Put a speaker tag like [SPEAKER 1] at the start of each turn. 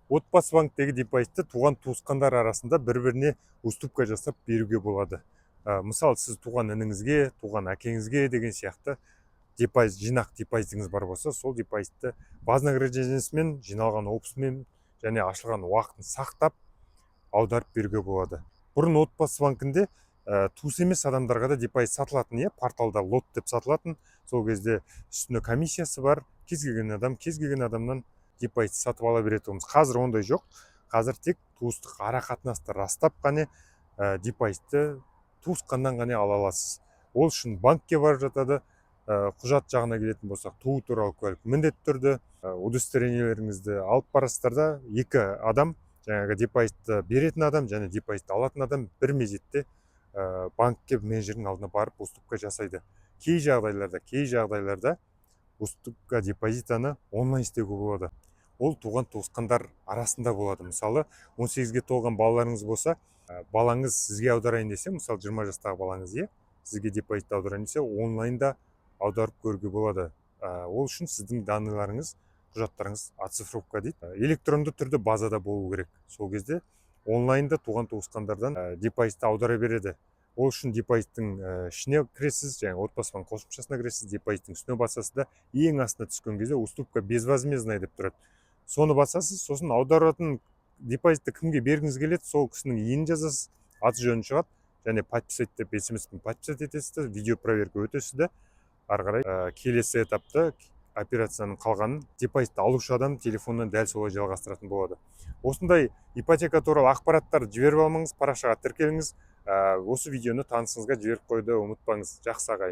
[SPEAKER 1] Отбасы банктегі депозитті туған туысқандар арасында бір-біріне уступка жасап беруге болады. Мысалы, сіз туған ініңізге, туған әкеңізге деген сияқты депозит, жинақ депозитіңіз бар болса, сол депозитті вознаграждениесімен, жиналған опысымен және ашылған уақытын сақтап аударып беруге болады. Бұрын отбасы банкінде туыс емес адамдарға да депозит сатылатын, порталда лот деп сатылатын. Сол кезде үстіне комиссиясы бар, кез келген адамнан депозит сатып ала беретінбіз. Қазір ондай жоқ. Қазір тек туыстық ара қатынасты растап қана депозитті туысқаннан ғана ала аласыз. Ол үшін банкке барып жатады. Құжат жағына келетін болсақ, туу туралы куәлік міндетті түрде удостоверениелеріңізді алып барасыздар да, екі адам, жаңағы депозитті беретін адам және депозитті алатын адам бір мезетте банкке менеджердің алдына барып уступка жасайды. Кей жағдайларда уступка депозитаны онлайн істеуге болады. Ол туған туысқандар арасында болады. Мысалы, 18-ге толған балаларыңыз болса, балаңыз сізге аударайын десе, мысалы 20 жастағы балаңыз сізге депозит аударайын десе, онлайнда аударып көруге болады. Ол үшін сіздің данныйларыңыз, құжаттарыңыз оцифровка дейді, электронды түрде базада болу керек. Сол кезде онлайнда туған туысқандардан депозитті аудара береді. Ол үшін депозиттің ішіне кіресіз, жаңағы отбасы банк қосымшасына кіресіз, депозиттің үстіне басасыз да, ең астына түскен кезде уступка безвозмездная деп тұрады. Соны басасыз, сосын аударатын депозитті кімге бергіңіз келеді, сол кісінің иін жазасыз, аты жөнін шығады, және подписать деп смспен подписать етесіз, видео проверка өтесіз де, ары қарай келесі этапта операцияның қалғанын депозитті алушы адам телефоннан дәл солай жалғастыратын болады. Осындай ипотека туралы ақпараттарды жіберіп алмаңыз, парақшаға тіркеліңіз. Осы видеоны танысыңызға жіберіп қоюды ұмытпаңыз. Жақсы ағайын.